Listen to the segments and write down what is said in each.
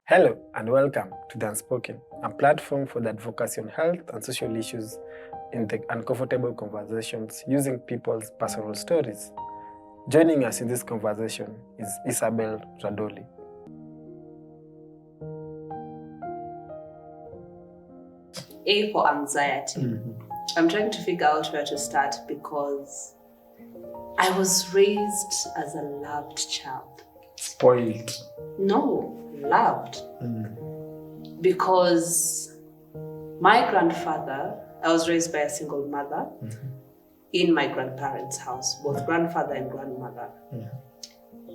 Hello and welcome to The Unspoken, a platform for the advocacy on health and social issues in the uncomfortable conversations using people's personal stories. Joining us in this conversation is Isabel Radoli. A for anxiety. I'm trying to figure out where to start because I was raised as a loved child. Spoiled. No, loved. Because my grandfather, I was raised by a single mother in my grandparents' house, both grandfather and grandmother.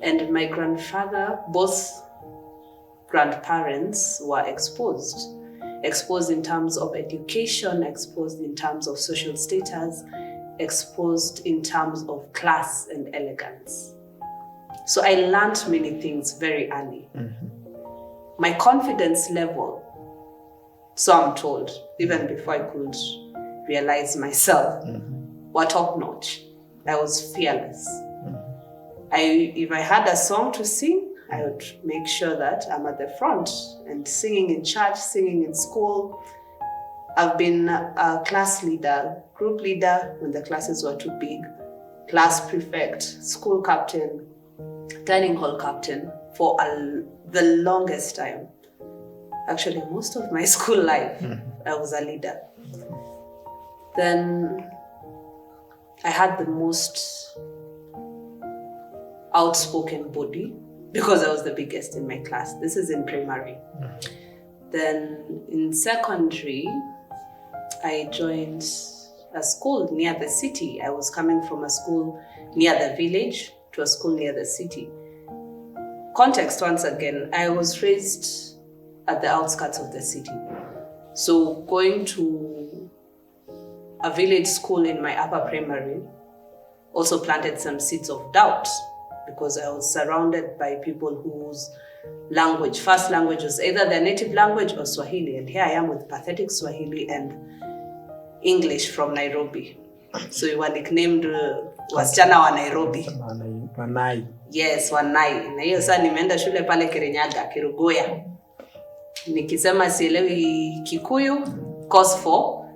And my grandfather, both grandparents were exposed in terms of education, exposed in terms of social status, exposed in terms of class and elegance. So I learned many things very early. My confidence level, so I'm told, even before I could realize myself, were top notch. I was fearless. If I had a song to sing, I would make sure that I'm at the front and singing in church, singing in school. I've been a class leader, group leader when the classes were too big, class prefect, school captain, dining hall captain for the longest time. Actually, most of my school life, I was a leader. Then I had the most outspoken body because I was the biggest in my class. This is in primary. Then in secondary, I joined a school near the city. I was coming from a school near the village to a school near the city. Context once again, I was raised at the outskirts of the city. So going to a village school in my upper primary also planted some seeds of doubt because I was surrounded by people whose first language was either their native language or Swahili. And here I am with pathetic Swahili and English from Nairobi. So we were nicknamed wasichana wa Nairobi. Wanai. Yes, Wanai. Na hiyo saa nimeenda shule pale Kirinyaga, Kirugoya. Nikisema sielewi Kikuyu, cause for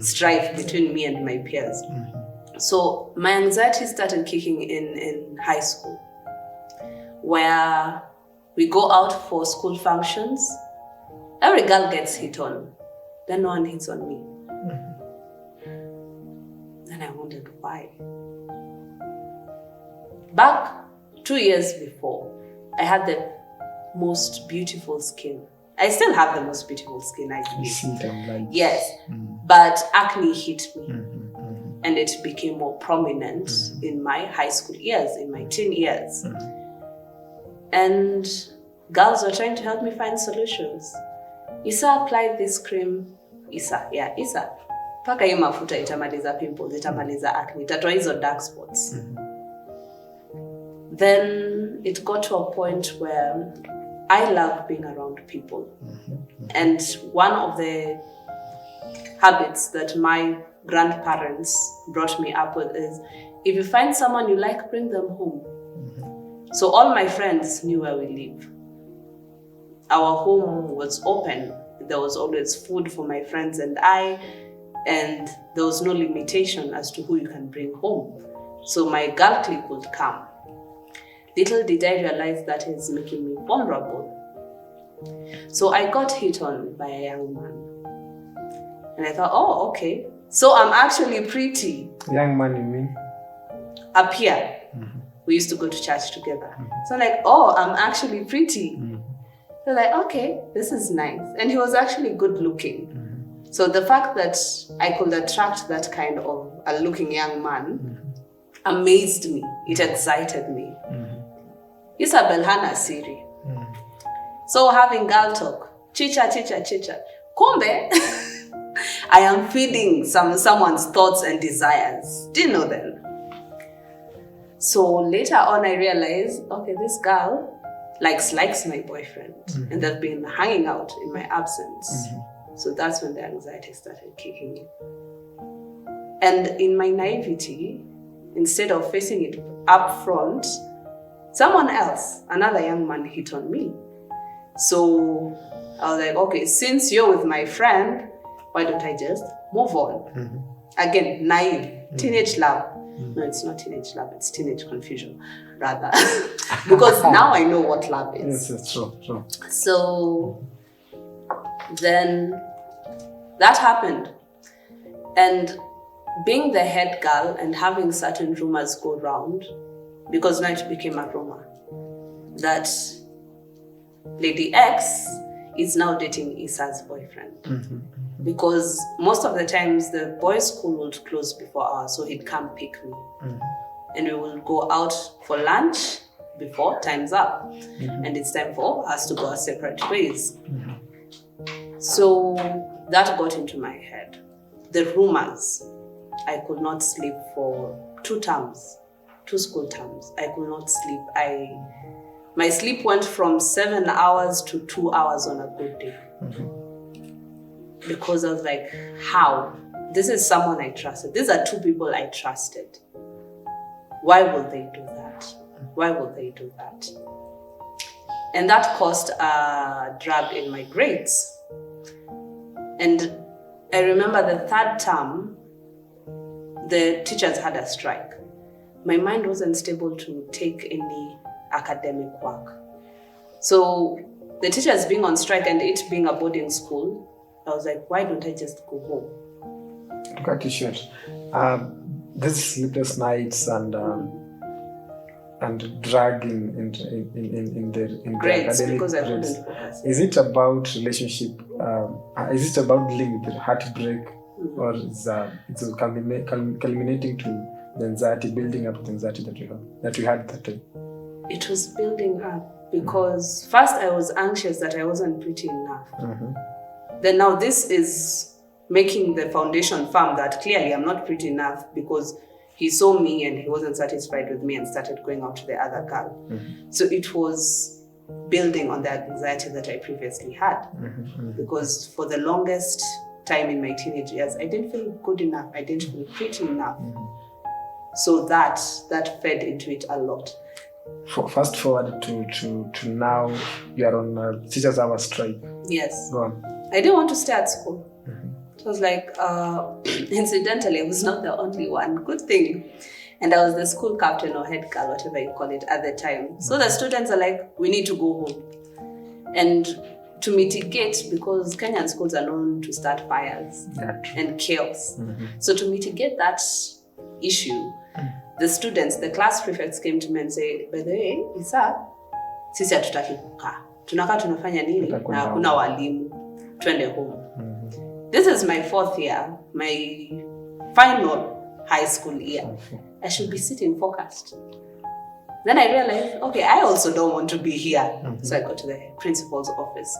strife between me and my peers. So my anxiety started kicking in high school, where we go out for school functions. Every girl gets hit on, then no one hits on me. Then I wondered why. Back 2 years before, I had the most beautiful skin. I still have the most beautiful skin, I believe. Yes, but acne hit me. And it became more prominent in my high school years, in my teen years. And girls were trying to help me find solutions. Isa applied this cream. Isa. Paka hii mafuta itamaliza pimples, itamaliza acne, itatoa hizo dark spots. Then it got to a point where I love being around people. And one of the habits that my grandparents brought me up with is, if you find someone you like, bring them home. So all my friends knew where we live. Our home was open. There was always food for my friends and I, and there was no limitation as to who you can bring home. So my girl clique would come. Little did I realize that is making me vulnerable. So I got hit on by a young man. And I thought, oh, okay. So I'm actually pretty. Young man, you mean? Up here. We used to go to church together. So I'm like, oh, I'm actually pretty. So like, okay, this is nice. And he was actually good looking. So the fact that I could attract that kind of a looking young man amazed me. It excited me. Isabel hana siri. So having girl talk, chicha. Kumbe, I am feeding someone's thoughts and desires. Didn't know then. So later on I realized, okay, this girl likes my boyfriend. And they've been hanging out in my absence. So that's when the anxiety started kicking in. And in my naivety, instead of facing it up front, someone else, another young man, hit on me. So I was like, okay, since you're with my friend, why don't I just move on? Again, naive, teenage love. No, it's not teenage love, it's teenage confusion, rather. Because now I know what love is. Yes, it's true. So then that happened. And being the head girl and having certain rumors go round, because now it became a rumor, that Lady X is now dating Issa's boyfriend. Because most of the times the boys' school would close before ours, so he'd come pick me. And we will go out for lunch before time's up. And it's time for us to go our separate ways. So that got into my head. The rumors. I could not sleep for 2 school terms. I could not sleep. My sleep went from 7 hours to 2 hours on a good day. Because I was like, how? This is someone I trusted. These are 2 people I trusted. Why would they do that? Why would they do that? And that caused a drag in my grades. And I remember the 3rd term, the teachers had a strike. My mind wasn't stable to take any academic work. So the teachers being on strike and it being a boarding school, I was like, why don't I just go home? Got you short. These sleepless nights and dragging in the grades, academic because I grades. couldn't focus. Is it about relationship? Is it about dealing with heartbreak, or is it's culminating to the anxiety, building up the anxiety that we had that time? It was building up because first I was anxious that I wasn't pretty enough. Then now this is making the foundation firm that clearly I'm not pretty enough, because he saw me and he wasn't satisfied with me and started going out to the other girl. So it was building on the anxiety that I previously had. Because for the longest time in my teenage years, I didn't feel good enough. I didn't feel pretty enough. So that fed into it a lot. Fast forward to now, you are on teachers' hour strike. Yes. Go on. I didn't want to stay at school. It was like, incidentally, I was not the only one. Good thing. And I was the school captain or head girl, whatever you call it, at the time. So the students are like, we need to go home. And to mitigate, because Kenyan schools are known to start fires and chaos. So to mitigate that issue, the students, the class prefects came to me and say, by the way, Issa, sisi hatutaki kukaa. Tunakaa tunafanya nini? Na hakuna walimu. Twende home. This is my 4th year, my final high school year. I should be sitting focused. Then I realized, okay, I also don't want to be here. So I go to the principal's office.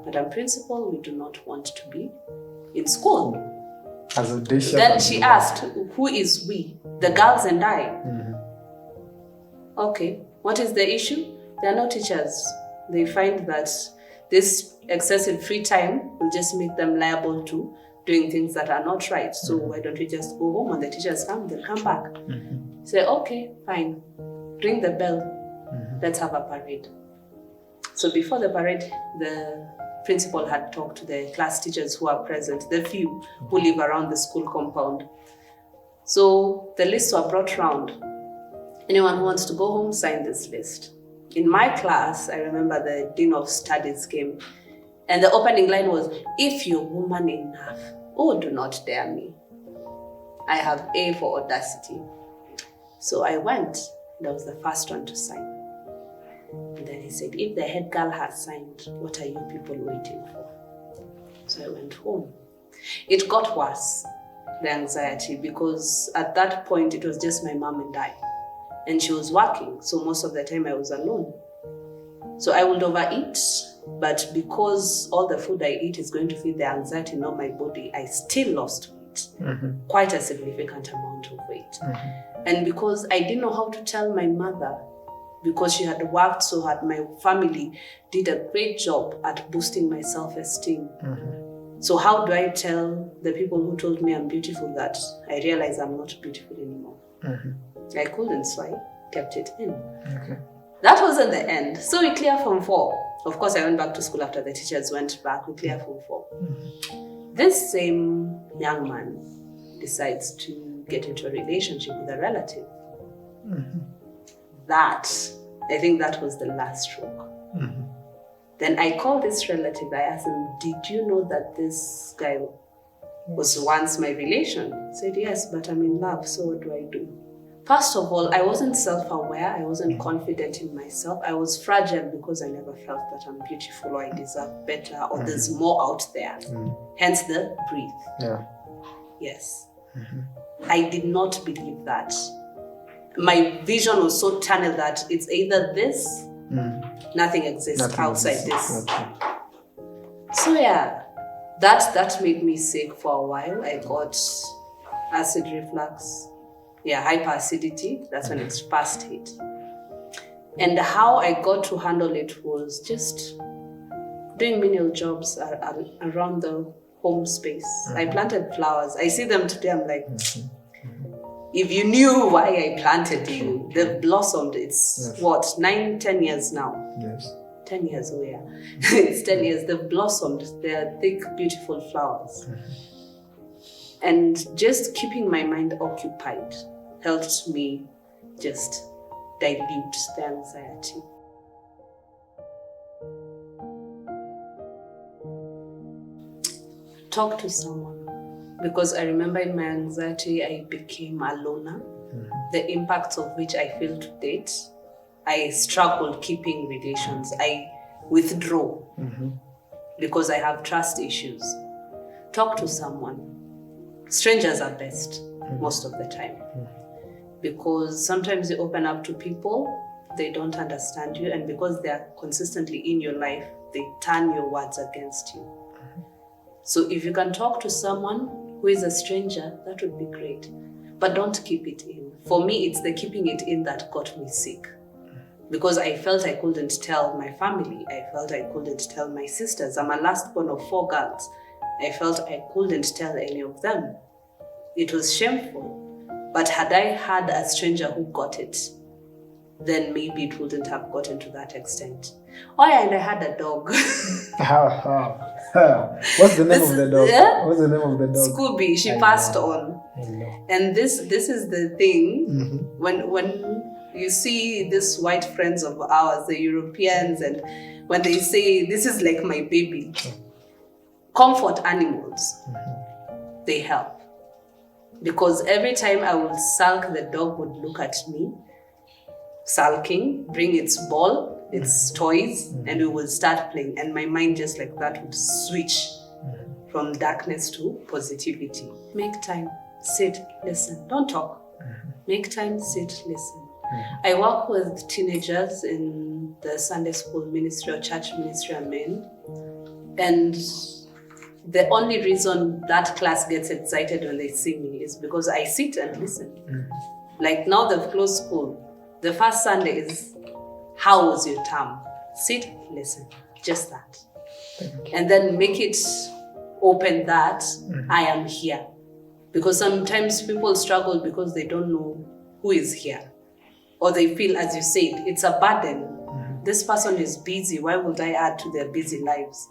Madam Principal, we do not want to be in school. Then she asked, who is we? The girls and I. Okay, what is the issue? There are no teachers. They find that this excessive free time will just make them liable to doing things that are not right. So why don't we just go home? When the teachers come, they'll come back. Say, okay, fine. Ring the bell. Let's have a parade. So before the parade, the principal had talked to the class teachers who are present, the few who live around the school compound. So the lists were brought round. Anyone who wants to go home, sign this list. In my class, I remember the Dean of Studies came, and the opening line was, if you're woman enough, oh, do not dare me. I have A for audacity. So I went, and I was the first one to sign. And then he said, if the head girl has signed, what are you people waiting for? So I went home. It got worse, the anxiety, because at that point, it was just my mom and I. And she was working, so most of the time I was alone. So I would overeat, but because all the food I eat is going to feed the anxiety in my body, I still lost weight, quite a significant amount of weight. And because I didn't know how to tell my mother, because she had worked so hard, my family did a great job at boosting my self-esteem. So how do I tell the people who told me I'm beautiful that I realize I'm not beautiful anymore? I couldn't, so I kept it in. That wasn't the end. So we clear Form 4. Of course, I went back to school after the teachers went back. We clear Form 4. This same young man decides to get into a relationship with a relative. That, I think that was the last stroke. Then I called this relative. I asked him, did you know that this guy was once my relation? He said, yes, but I'm in love, so what do I do? First of all, I wasn't self-aware. I wasn't confident in myself. I was fragile because I never felt that I'm beautiful or I deserve better or there's more out there. Hence the breathe. Yeah. Yes. I did not believe that. My vision was so tunnel that it's either this, nothing exists outside this. So yeah, that made me sick for a while. I got acid reflux, hyperacidity. That's when it first hit. And how I got to handle it was just doing menial jobs around the home space. I planted flowers. I see them today, I'm like, if you knew why I planted you, they've blossomed. It's 9-10 years now. Yes. 10 years, oh yeah. It's 10 years. They've blossomed. They're thick, beautiful flowers. And just keeping my mind occupied helped me just dilute the anxiety. Talk to someone. Because I remember in my anxiety, I became a loner. The impacts of which I feel to date. I struggle keeping relations. I withdraw because I have trust issues. Talk to someone. Strangers are best most of the time. Because sometimes you open up to people, they don't understand you, and because they are consistently in your life, they turn your words against you. So if you can talk to someone who is a stranger, that would be great. But don't keep it in. For me, it's the keeping it in that got me sick. Because I felt I couldn't tell my family. I felt I couldn't tell my sisters. I'm a last born of 4 girls. I felt I couldn't tell any of them. It was shameful. But had I had a stranger who got it, then maybe it wouldn't have gotten to that extent. Oh yeah, and I had a dog. What's the name of the dog? Yeah? What's the name of the dog? Scooby. She passed on. I know. And this is the thing. When you see these white friends of ours, the Europeans, and when they say, this is like my baby, comfort animals, they help. Because every time I would sulk, the dog would look at me, sulking, bring its ball, its toys, and we would start playing. And my mind just like that would switch from darkness to positivity. Make time, sit, listen. Don't talk. Make time, sit, listen. I work with teenagers in the Sunday school ministry or church ministry I'm in. And the only reason that class gets excited when they see me is because I sit and listen. Like now they've closed school. The first Sunday is, how was your term? Sit, listen, just that. And then make it open that I am here. Because sometimes people struggle because they don't know who is here. Or they feel, as you said, it's a burden. This person is busy. Why would I add to their busy lives?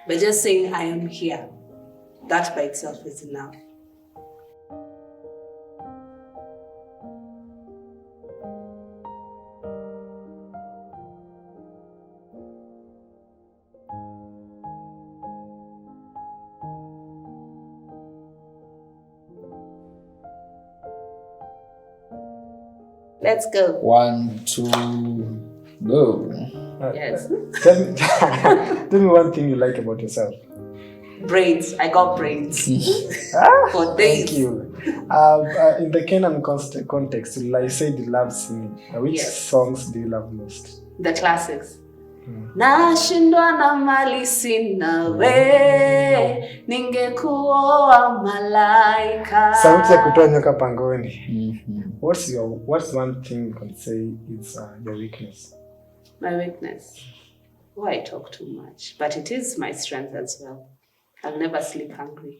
But just saying, I am here, that by itself is enough. Let's go. 1, 2, go. Yes. Tell me one thing you like about yourself. Brains. I got brains. For days. Thank you. In the Kenyan context, I said you love singing. Which songs do you love most? The classics. Nashindwa na mali sina we, ningekuoa malaika. Sauti ya kutoa nyoka pangoni. What's one thing you can say it's your weakness? My weakness? Oh, I talk too much, but it is my strength as well. I'll never sleep hungry.